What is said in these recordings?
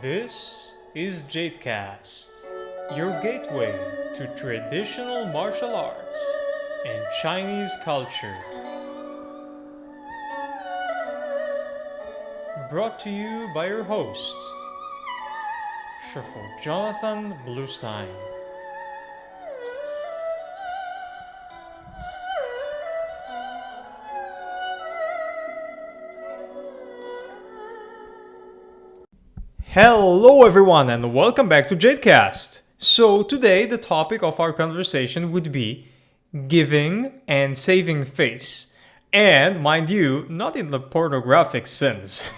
This is JadeCast, your gateway to traditional martial arts and Chinese culture. Brought to you by your host, Chef Jonathan Bluestein. Hello everyone and welcome back to JadeCast. So today the topic of our conversation would be giving and saving face. And mind you, not in the pornographic sense.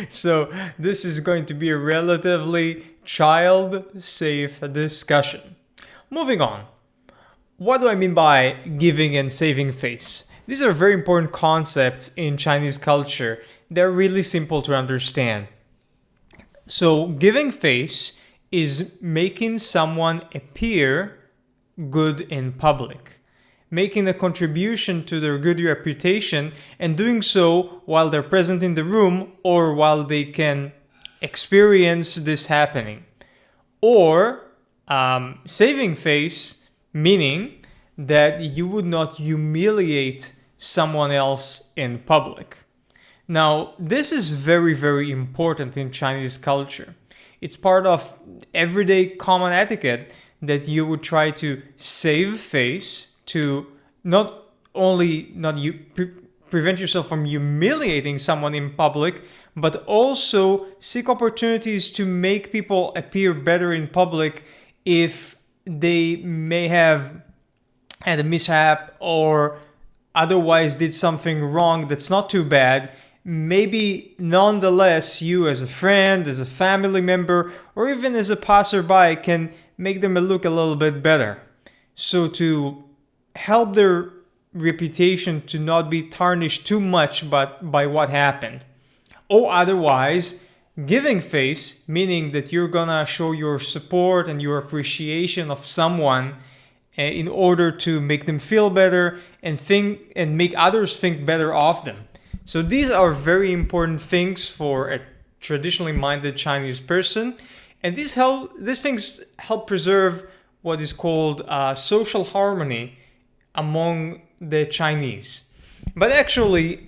So this is going to be a relatively child-safe discussion. Moving on. What do I mean by giving and saving face? These are very important concepts in Chinese culture. They're really simple to understand. So giving face is making someone appear good in public, making a contribution to their good reputation, and doing so while they're present in the room or while they can experience this happening. Or saving face, meaning that you would not humiliate someone else in public. Now, this is very, very important in Chinese culture. It's part of everyday common etiquette that you would try to save face to not only prevent yourself from humiliating someone in public, but also seek opportunities to make people appear better in public if they may have had a mishap or otherwise did something wrong that's not too bad. Maybe nonetheless you as a friend, as a family member, or even as a passerby can make them look a little bit better. So to help their reputation to not be tarnished too much by what happened. Or otherwise, giving face, meaning that you're gonna show your support and your appreciation of someone in order to make them feel better and make others think better of them. So these are very important things for a traditionally minded Chinese person, and these things help preserve what is called social harmony among the Chinese. But actually,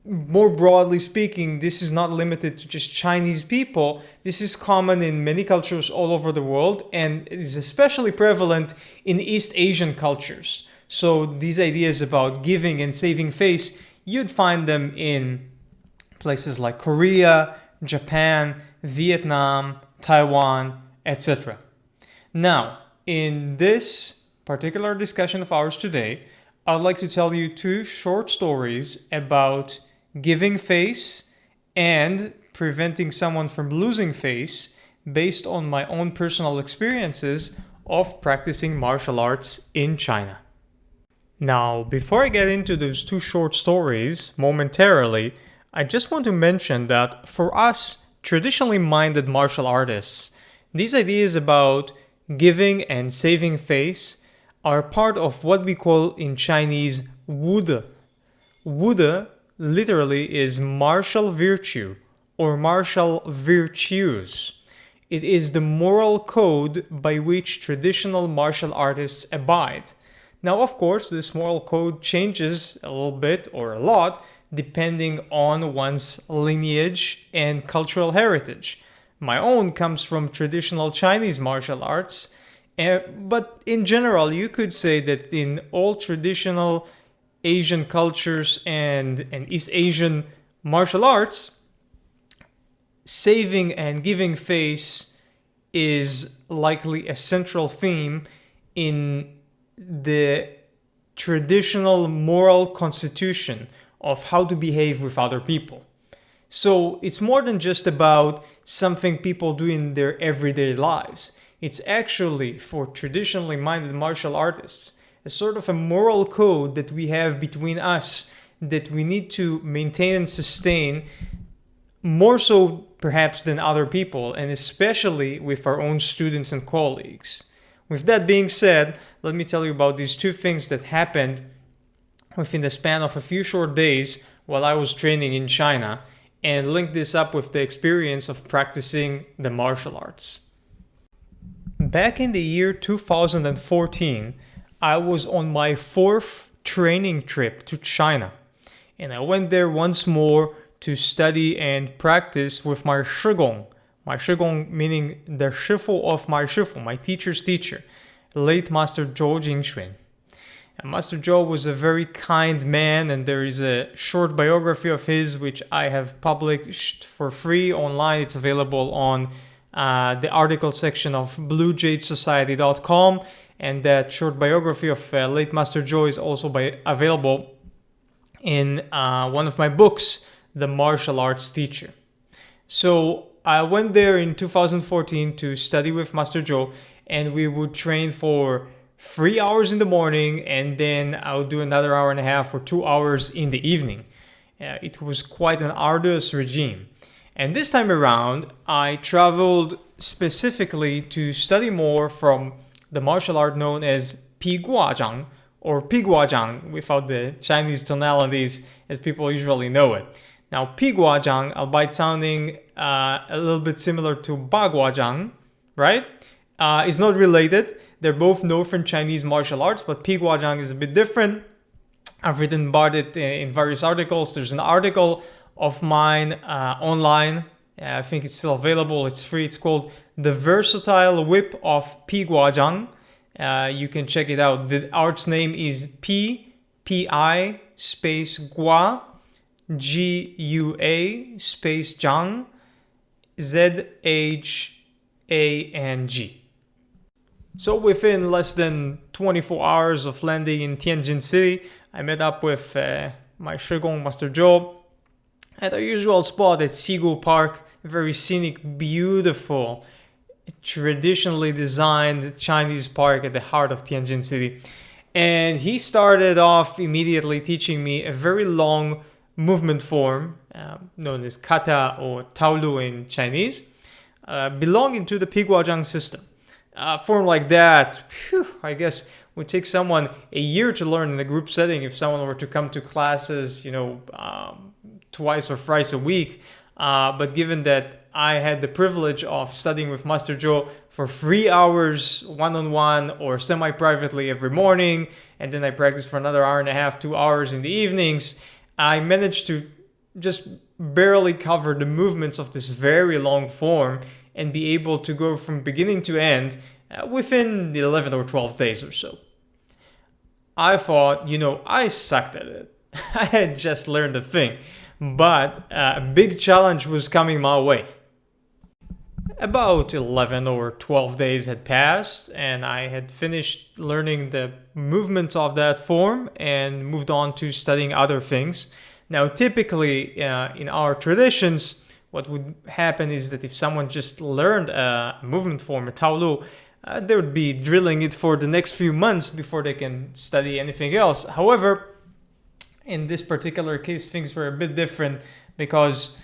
more broadly speaking, this is not limited to just Chinese people. This is common in many cultures all over the world, and it is especially prevalent in East Asian cultures. So these ideas about giving and saving face, you'd find them in places like Korea, Japan, Vietnam, Taiwan, etc. Now, in this particular discussion of ours today, I'd like to tell you two short stories about giving face and preventing someone from losing face based on my own personal experiences of practicing martial arts in China. Now, before I get into those two short stories momentarily, I just want to mention that for us, traditionally minded martial artists, these ideas about giving and saving face are part of what we call in Chinese wude. Wude literally is martial virtue or martial virtues. It is the moral code by which traditional martial artists abide. Now, of course, this moral code changes a little bit or a lot depending on one's lineage and cultural heritage. My own comes from traditional Chinese martial arts, but in general, you could say that in all traditional Asian cultures and East Asian martial arts, saving and giving face is likely a central theme in the traditional moral constitution of how to behave with other people. So it's more than just about something people do in their everyday lives. It's actually, for traditionally minded martial artists, a sort of a moral code that we have between us that we need to maintain and sustain, more so perhaps than other people, and especially with our own students and colleagues. With that being said, let me tell you about these two things that happened within the span of a few short days while I was training in China, and link this up with the experience of practicing the martial arts. Back in the year 2014, I was on my 4th training trip to China, and I went there once more to study and practice with my Shigong. My Shigong meaning the Shifu of my Shifu, my teacher's teacher, late Master Zhou Jingxuan. And Master Zhou was a very kind man, and there is a short biography of his which I have published for free online. It's available on the article section of bluejadesociety.com, and that short biography of late Master Zhou is also available in one of my books, The Martial Arts Teacher. So I went there in 2014 to study with Master Zhou, and we would train for 3 hours in the morning, and then I would do another hour and a half or 2 hours in the evening. It was quite an arduous regime. And this time around, I traveled specifically to study more from the martial art known as Piguazhang, or Piguazhang without the Chinese tonalities as people usually know it. Now, Piguazhang, albeit sounding a little bit similar to Baguazhang, right? Is not related. They're both Northern Chinese martial arts, but Piguazhang is a bit different. I've written about it in various articles. There's an article of mine online. I think it's still available. It's free. It's called The Versatile Whip of Piguazhang. You can check it out. The art's name is P-I space Gua, G-U-A space Zhang, Z-H-A-N-G. So within less than 24 hours of landing in Tianjin City, I met up with my Shigong Master Zhou at our usual spot at Sigu Park, a very scenic, beautiful, traditionally designed Chinese park at the heart of Tianjin City. And he started off immediately teaching me a very long movement form known as Kata or Taolu in Chinese, belonging to the Piguazhang system. Form like that, I guess, would take someone a year to learn in a group setting if someone were to come to classes, twice or thrice a week. But given that I had the privilege of studying with Master Zhou for 3 hours one-on-one or semi-privately every morning, and then I practiced for another hour and a half, 2 hours in the evenings, I managed to just barely cover the movements of this very long form and be able to go from beginning to end within the 11 or 12 days or so. I thought, I sucked at it. I had just learned a thing, but a big challenge was coming my way. About 11 or 12 days had passed, and I had finished learning the movements of that form and moved on to studying other things. Now, typically in our traditions, what would happen is that if someone just learned a movement form, a Taolu, they would be drilling it for the next few months before they can study anything else. However, in this particular case, things were a bit different because,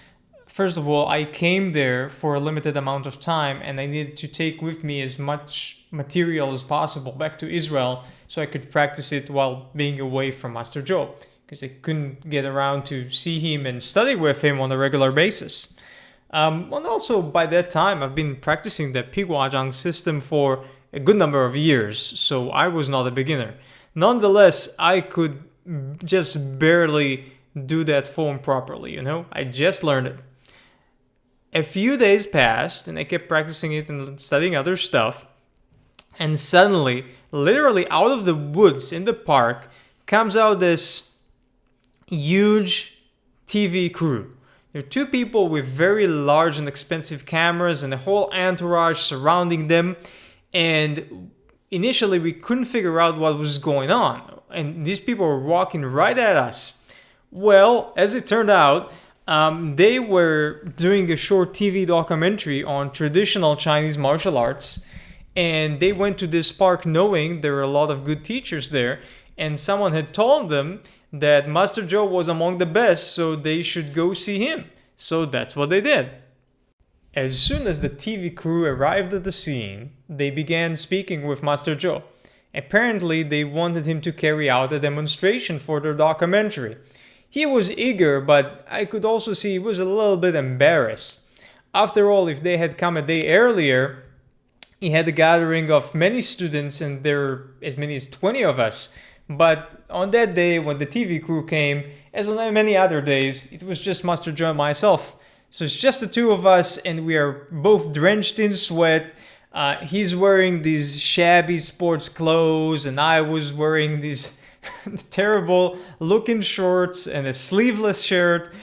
first of all, I came there for a limited amount of time and I needed to take with me as much material as possible back to Israel so I could practice it while being away from Master Zhou, because I couldn't get around to see him and study with him on a regular basis. And also, by that time, I've been practicing the Piguazhang system for a good number of years, so I was not a beginner. Nonetheless, I could just barely do that form properly, I just learned it. A few days passed, and I kept practicing it and studying other stuff, and suddenly, literally out of the woods in the park, comes out this huge TV crew. There are two people with very large and expensive cameras and a whole entourage surrounding them. And initially we couldn't figure out what was going on. And these people were walking right at us. Well, as it turned out, they were doing a short TV documentary on traditional Chinese martial arts. And they went to this park knowing there were a lot of good teachers there. And someone had told them that Master Zhou was among the best, so they should go see him. So that's what they did. As soon as the TV crew arrived at the scene, they began speaking with Master Zhou. Apparently, they wanted him to carry out a demonstration for their documentary. He was eager, but I could also see he was a little bit embarrassed. After all, if they had come a day earlier, he had a gathering of many students and there were as many as 20 of us. But on that day, when the TV crew came, as on many other days, it was just Master Joe and myself. So it's just the two of us, and we are both drenched in sweat. He's wearing these shabby sports clothes, and I was wearing these terrible looking shorts and a sleeveless shirt.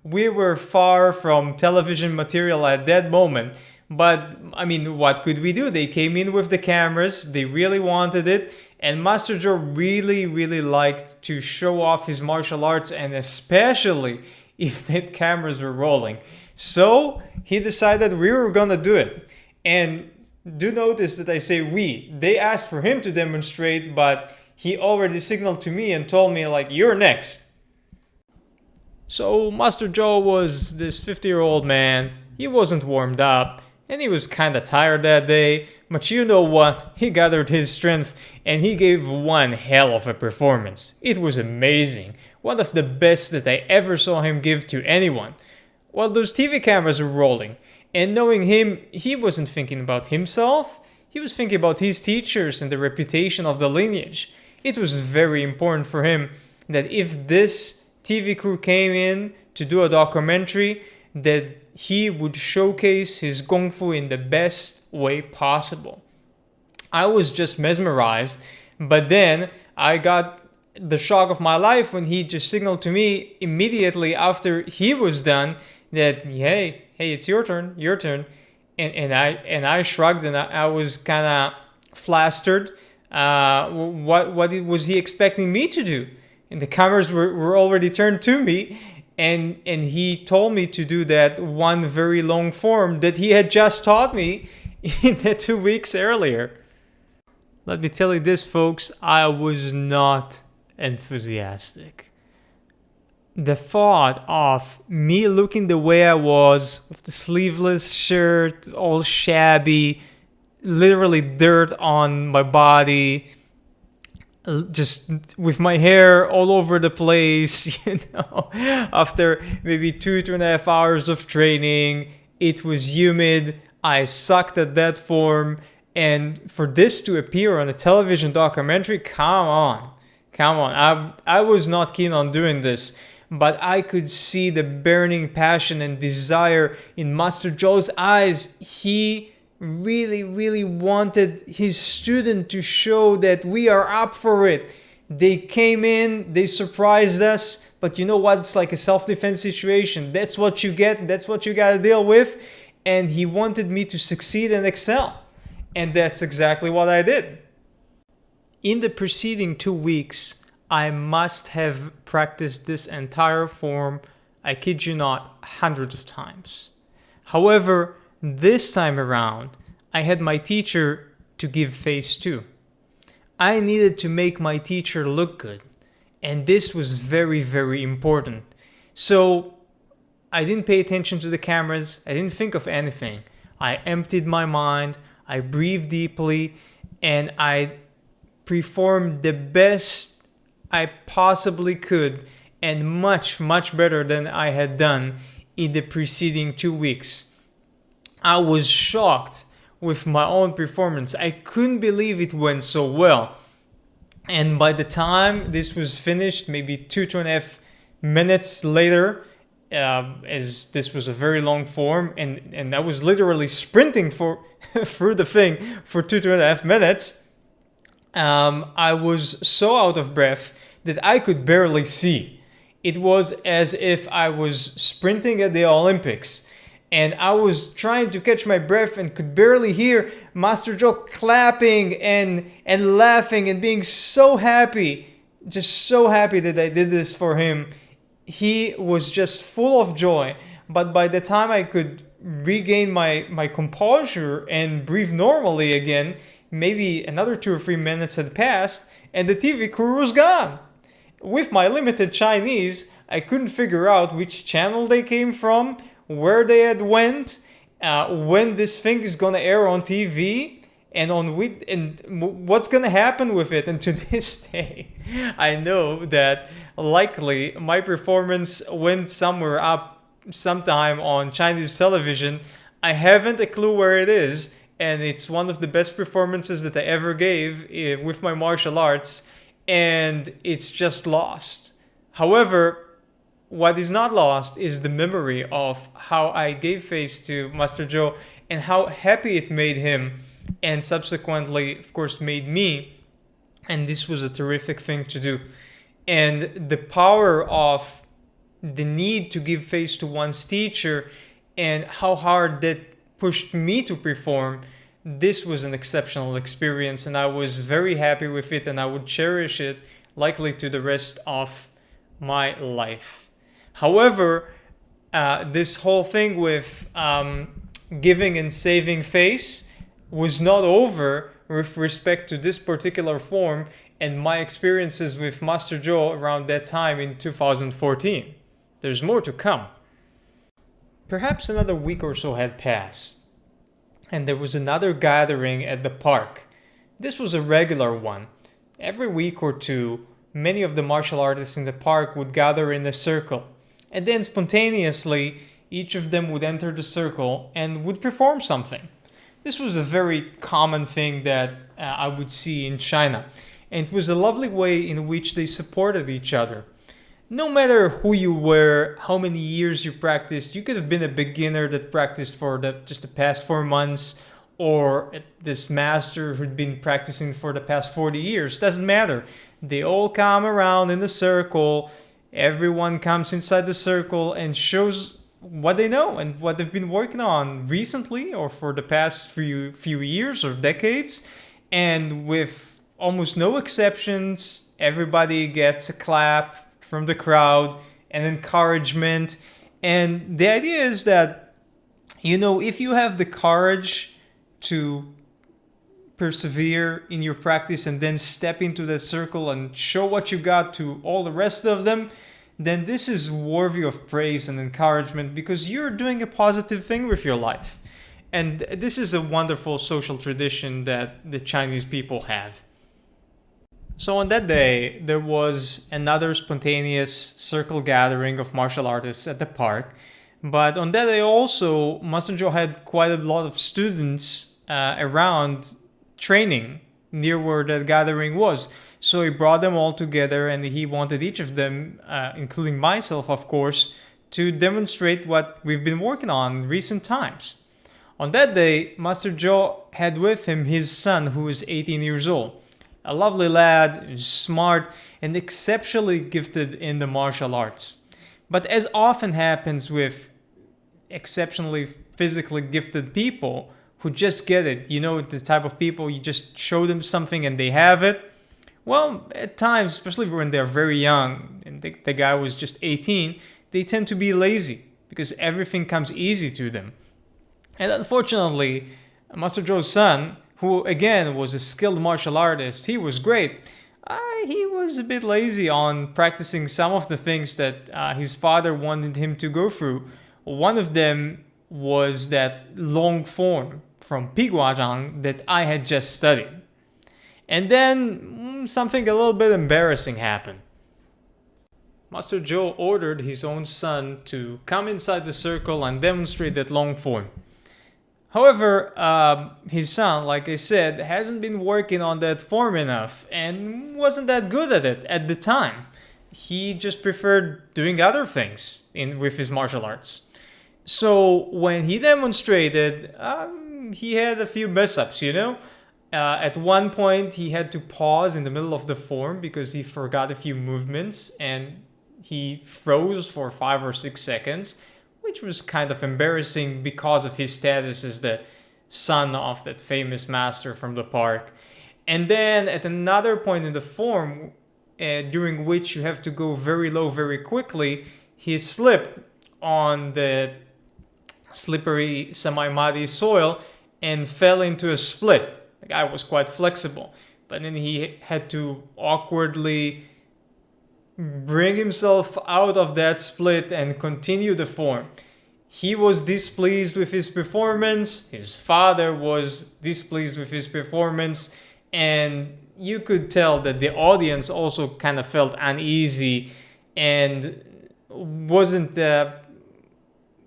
We were far from television material at that moment. But, I mean, what could we do? They came in with the cameras, they really wanted it, and Master Joe really, really liked to show off his martial arts, and especially if the cameras were rolling. So he decided we were gonna do it. And do notice that I say we. They asked for him to demonstrate, but he already signaled to me and told me, like, you're next. So Master Joe was this 50-year-old man. He wasn't warmed up, and he was kinda tired that day. But you know what? He gathered his strength, and he gave one hell of a performance. It was amazing. One of the best that I ever saw him give to anyone. While those TV cameras were rolling, and knowing him, he wasn't thinking about himself. He was thinking about his teachers and the reputation of the lineage. It was very important for him that if this TV crew came in to do a documentary, that he would showcase his Kung Fu in the best way possible. I was just mesmerized, but then I got the shock of my life when he just signaled to me immediately after he was done that, hey, it's your turn. And I shrugged, and I was kind of flustered. What was he expecting me to do? And the cameras were already turned to me, and he told me to do that one very long form that he had just taught me in the 2 weeks earlier. Let me tell you this, folks, I was not enthusiastic. The thought of me looking the way I was, with the sleeveless shirt, all shabby, literally dirt on my body, just with my hair all over the place, after maybe 2.5 hours of training, it was humid, I sucked at that form, and for this to appear on a television documentary, come on. I was not keen on doing this, but I could see the burning passion and desire in Master Joe's eyes. He really, really wanted his student to show that we are up for it. They came in, they surprised us, but you know what? It's like a self-defense situation. That's what you get, that's what you gotta deal with. And he wanted me to succeed and excel. And that's exactly what I did. In the preceding 2 weeks, I must have practiced this entire form, I kid you not, hundreds of times. However, this time around, I had my teacher to give face to. I needed to make my teacher look good, and this was very, very important. So I didn't pay attention to the cameras, I didn't think of anything. I emptied my mind, I breathed deeply, and I performed the best I possibly could, and much, much better than I had done in the preceding 2 weeks. I was shocked with my own performance. I couldn't believe it went so well. And by the time this was finished, maybe 2.5 minutes later, as this was a very long form, and I was literally sprinting through the thing for 2.5 minutes, I was so out of breath that I could barely see. It was as if I was sprinting at the Olympics, and I was trying to catch my breath and could barely hear Master Joe clapping and laughing and being so happy, just so happy that I did this for him. He was just full of joy, but by the time I could regain my composure and breathe normally again, maybe another 2 or 3 minutes had passed and the TV crew was gone. With my limited Chinese, I couldn't figure out which channel they came from, where they had went, when this thing is gonna air on TV, what's gonna happen with it. And to this day, I know that likely my performance went somewhere up sometime on Chinese television. I haven't a clue where it is, and it's one of the best performances that I ever gave with my martial arts, and it's just lost. However, what is not lost is the memory of how I gave face to Master Joe and how happy it made him, and subsequently, of course, made me. And this was a terrific thing to do. And the power of the need to give face to one's teacher and how hard that pushed me to perform, this was an exceptional experience, and I was very happy with it, and I would cherish it likely to the rest of my life. However, this whole thing with giving and saving face was not over with respect to this particular form and my experiences with Master Joe around that time in 2014. There's more to come. Perhaps another week or so had passed, and there was another gathering at the park. This was a regular one. Every week or two, many of the martial artists in the park would gather in a circle, and then spontaneously, each of them would enter the circle and would perform something. This was a very common thing that I would see in China, and it was a lovely way in which they supported each other. No matter who you were, how many years you practiced, you could have been a beginner that practiced for just the past 4 months, or this master who'd been practicing for the past 40 years. Doesn't matter. They all come around in a circle. Everyone comes inside the circle and shows what they know and what they've been working on recently or for the past few years or decades. And with almost no exceptions, everybody gets a clap from the crowd and encouragement. And the idea is that, if you have the courage to persevere in your practice and then step into that circle and show what you got to all the rest of them, then this is worthy of praise and encouragement because you're doing a positive thing with your life. And this is a wonderful social tradition that the Chinese people have. So on that day, there was another spontaneous circle gathering of martial artists at the park. But on that day also, Master Joe had quite a lot of students around training near where that gathering was. So he brought them all together and he wanted each of them, including myself, of course, to demonstrate what we've been working on in recent times. On that day, Master Joe had with him his son, who is 18 years old. A lovely lad, smart, and exceptionally gifted in the martial arts. But as often happens with exceptionally physically gifted people who just get it, the type of people you just show them something and they have it. Well, at times, especially when they're very young, and the guy was just 18, they tend to be lazy because everything comes easy to them. And unfortunately, Master Joe's son, who again was a skilled martial artist, he was great. He was a bit lazy on practicing some of the things that his father wanted him to go through. One of them was that long form from Piguazhang that I had just studied. And then something a little bit embarrassing happened. Master Joe ordered his own son to come inside the circle and demonstrate that long form. However, his son, like I said, hasn't been working on that form enough and wasn't that good at it at the time. He just preferred doing other things with his martial arts. So when he demonstrated, he had a few mess-ups, At one point, he had to pause in the middle of the form because he forgot a few movements and he froze for 5 or 6 seconds, which was kind of embarrassing because of his status as the son of that famous master from the park. And then at another point in the form, during which you have to go very low very quickly, he slipped on the slippery semi-muddy soil and fell into a split. The guy was quite flexible, but then he had to awkwardly bring himself out of that split and continue the form. He was displeased with his performance. His father was displeased with his performance. And you could tell that the audience also kind of felt uneasy and wasn't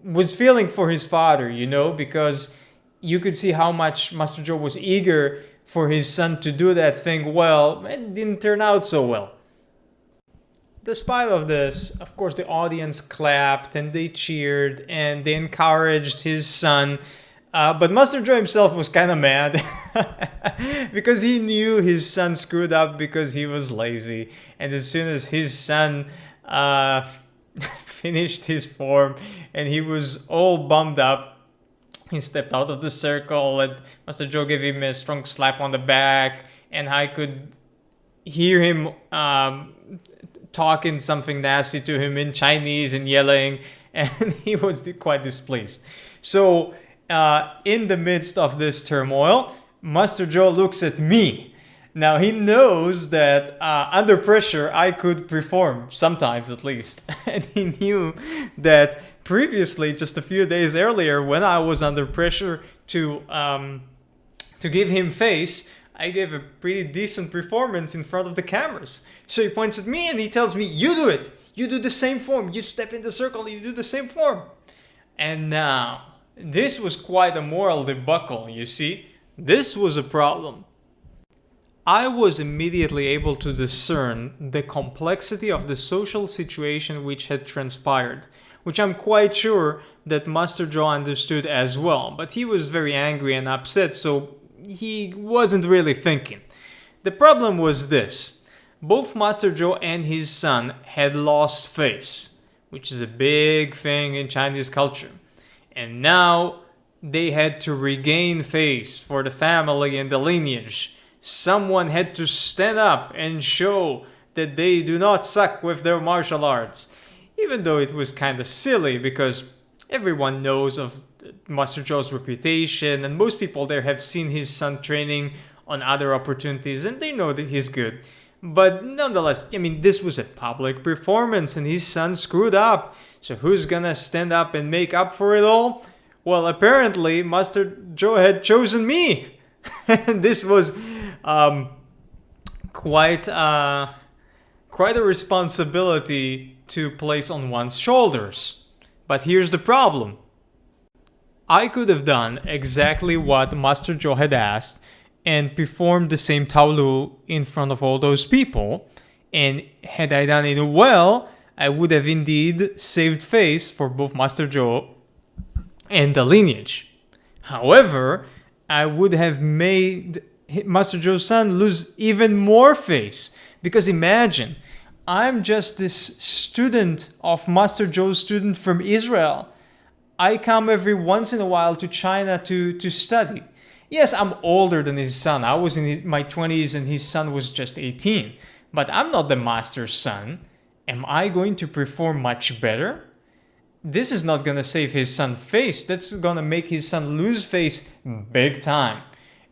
was feeling for his father, because you could see how much Master Joe was eager for his son to do that thing well. It didn't turn out so well. Despite of this, of course, the audience clapped and they cheered and they encouraged his son. But Master Joe himself was kind of mad because he knew his son screwed up because he was lazy. And as soon as his son finished his form and he was all bummed up, he stepped out of the circle and Master Joe gave him a strong slap on the back. And I could hear him talking something nasty to him in Chinese and yelling, and he was quite displeased. So in the midst of this turmoil, Master Joe looks at me. Now he knows that under pressure I could perform, sometimes at least. And he knew that previously, just a few days earlier, when I was under pressure to give him face, I gave a pretty decent performance in front of the cameras. So he points at me and he tells me, you do it. You do the same form. You step in the circle, you do the same form. And now, this was quite a moral debacle, you see. This was a problem. I was immediately able to discern the complexity of the social situation which had transpired, which I'm quite sure that Master Joe understood as well. But he was very angry and upset, so he wasn't really thinking. The problem was this. Both Master Joe and his son had lost face, which is a big thing in Chinese culture. And now they had to regain face for the family and the lineage. Someone had to stand up and show that they do not suck with their martial arts. Even though it was kind of silly because everyone knows of Master Joe's reputation and most people there have seen his son training on other opportunities and they know that he's good. But nonetheless, this was a public performance and his son screwed up. So who's gonna stand up and make up for it all? Well, apparently Master Joe had chosen me. And this was quite a responsibility to place on one's shoulders. But here's the problem. I could have done exactly what Master Joe had asked and performed the same Taolu in front of all those people. And had I done it well, I would have indeed saved face for both Master Joe and the lineage. However, I would have made Master Joe's son lose even more face. Because imagine, I'm just this student of Master Joe's student from Israel. I come every once in a while to China to study. Yes, I'm older than his son. I was in my 20s and his son was just 18. But I'm not the master's son. Am I going to perform much better? This is not going to save his son face. That's going to make his son lose face big time.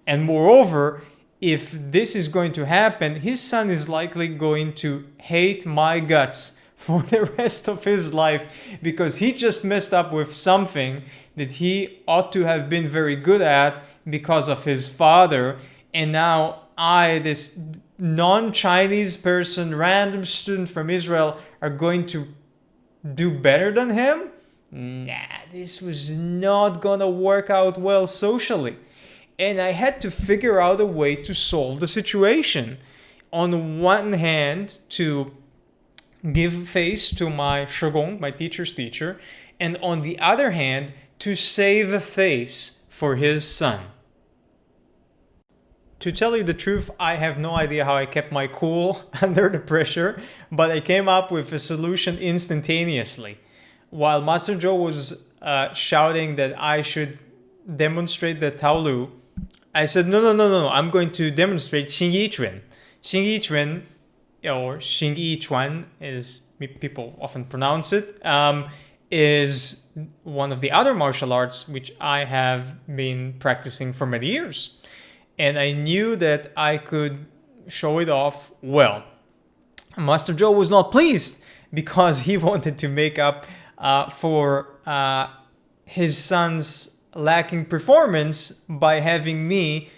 And moreover, if this is going to happen, his son is likely going to hate my guts for the rest of his life because he just messed up with something that he ought to have been very good at because of his father. And now I, this non-Chinese person, random student from Israel, are going to do better than him? Nah, this was not gonna work out well socially. And I had to figure out a way to solve the situation. On one hand, to give face to my shogun, my teacher's teacher, and on the other hand, to save a face for his son. To tell you the truth, I have no idea how I kept my cool under the pressure, but I came up with a solution instantaneously. While Master Joe was shouting that I should demonstrate the Taolu, I said, no, I'm going to demonstrate Xing Yi Chuan. Xing Yi Chuan, or Xing Yi Chuan, as people often pronounce it, is one of the other martial arts which I have been practicing for many years. And I knew that I could show it off well. Master Joe was not pleased because he wanted to make up for his son's lacking performance by having me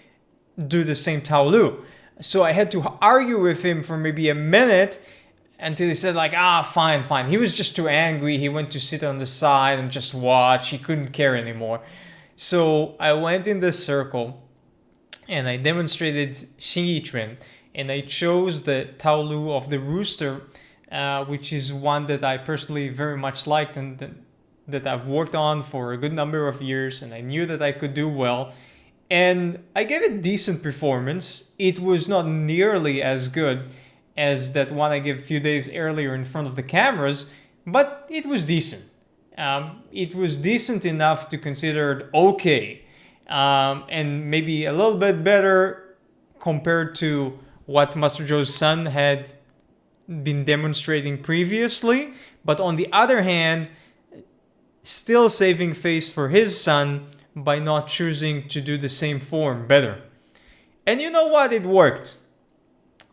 do the same Taolu. So I had to argue with him for maybe a minute until he said like, fine, fine. He was just too angry. He went to sit on the side and just watch. He couldn't care anymore. So I went in the circle and I demonstrated Xingyichuan, and I chose the Taolu of the rooster, which is one that I personally very much liked and that I've worked on for a good number of years, and I knew that I could do well. And I gave it decent performance. It was not nearly as good as that one I gave a few days earlier in front of the cameras, but it was decent. It was decent enough to consider it okay, and maybe a little bit better compared to what Master Joe's son had been demonstrating previously. But on the other hand, still saving face for his son by not choosing to do the same form better. And you know what? It worked.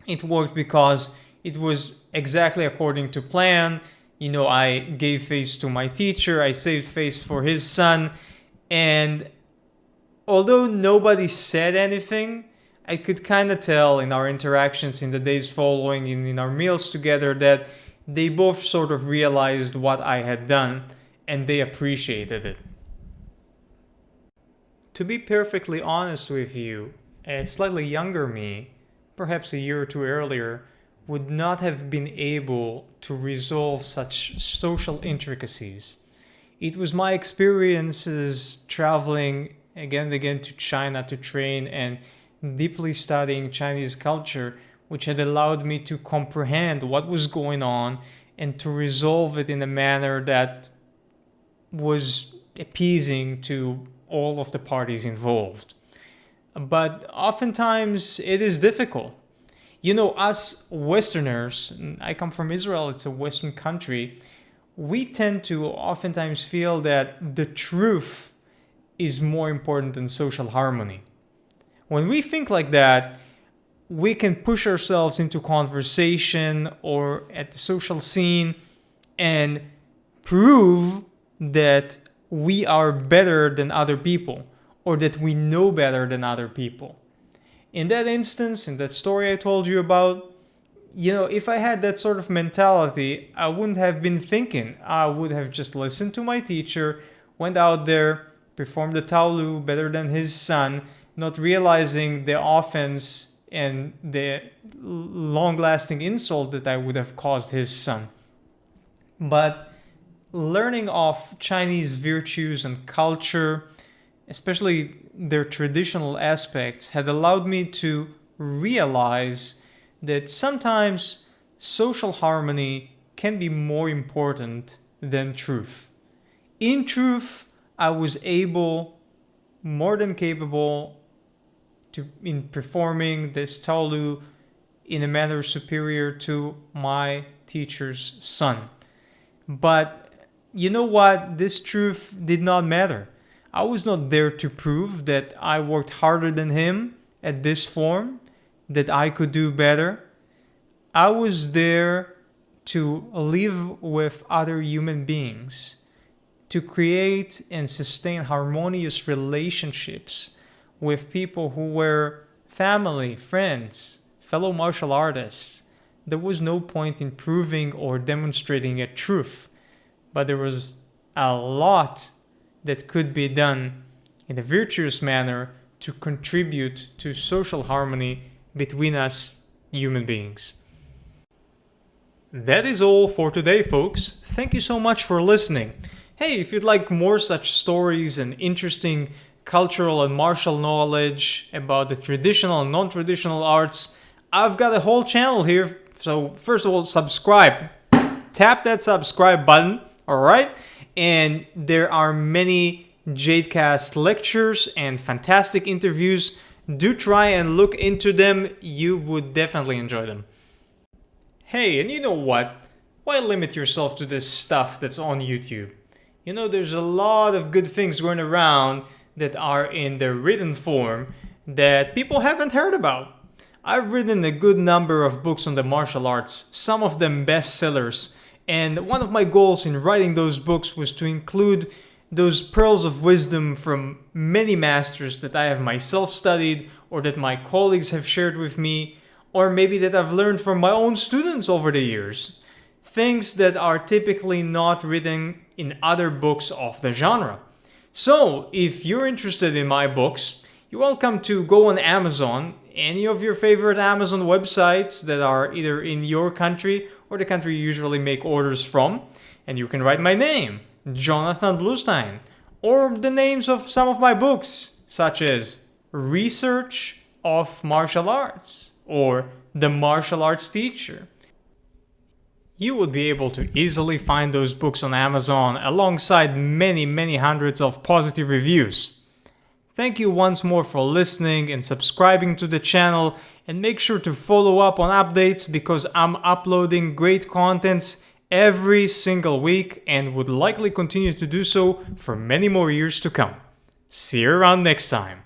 It worked because it was exactly according to plan. I gave face to my teacher, I saved face for his son, and although nobody said anything, I could kind of tell in our interactions in the days following and in our meals together that they both sort of realized what I had done and they appreciated it. To be perfectly honest with you, a slightly younger me, perhaps a year or two earlier, would not have been able to resolve such social intricacies. It was my experiences traveling again and again to China to train and deeply studying Chinese culture which had allowed me to comprehend what was going on and to resolve it in a manner that was appeasing to all of the parties involved. But oftentimes it is difficult. Us Westerners, I come from Israel, it's a Western country, we tend to oftentimes feel that the truth is more important than social harmony. When we think like that, we can push ourselves into conversation or at the social scene and prove that we are better than other people or that we know better than other people. In that instance, in that story I told you about, if I had that sort of mentality, I wouldn't have been thinking. I would have just listened to my teacher, went out there, performed the Taolu better than his son, not realizing the offense and the long-lasting insult that I would have caused his son. But learning of Chinese virtues and culture, especially their traditional aspects, had allowed me to realize that sometimes social harmony can be more important than truth. In truth, I was more than capable, in performing this Taolu in a manner superior to my teacher's son. But you know what? This truth did not matter. I was not there to prove that I worked harder than him at this form, that I could do better. I was there to live with other human beings, to create and sustain harmonious relationships with people who were family, friends, fellow martial artists. There was no point in proving or demonstrating a truth, but there was a lot that could be done in a virtuous manner to contribute to social harmony between us human beings. That is all for today, folks. Thank you so much for listening. Hey, if you'd like more such stories and interesting cultural and martial knowledge about the traditional and non-traditional arts, I've got a whole channel here. So first of all, subscribe. Tap that subscribe button, alright? And there are many JadeCast lectures and fantastic interviews. Do try and look into them. You would definitely enjoy them. Hey, and you know what? Why limit yourself to this stuff that's on YouTube? There's a lot of good things going around that are in the written form that people haven't heard about. I've written a good number of books on the martial arts, some of them bestsellers, and one of my goals in writing those books was to include those pearls of wisdom from many masters that I have myself studied or that my colleagues have shared with me, or maybe that I've learned from my own students over the years. Things that are typically not written in other books of the genre. So, if you're interested in my books, you're welcome to go on Amazon, any of your favorite Amazon websites that are either in your country or the country you usually make orders from, and you can write my name, Jonathan Bluestein, or the names of some of my books, such as Research of Martial Arts or The Martial Arts Teacher. You would be able to easily find those books on Amazon alongside many hundreds of positive reviews. Thank you once more for listening and subscribing to the channel, and make sure to follow up on updates because I'm uploading great contents every single week and would likely continue to do so for many more years to come. See you around next time.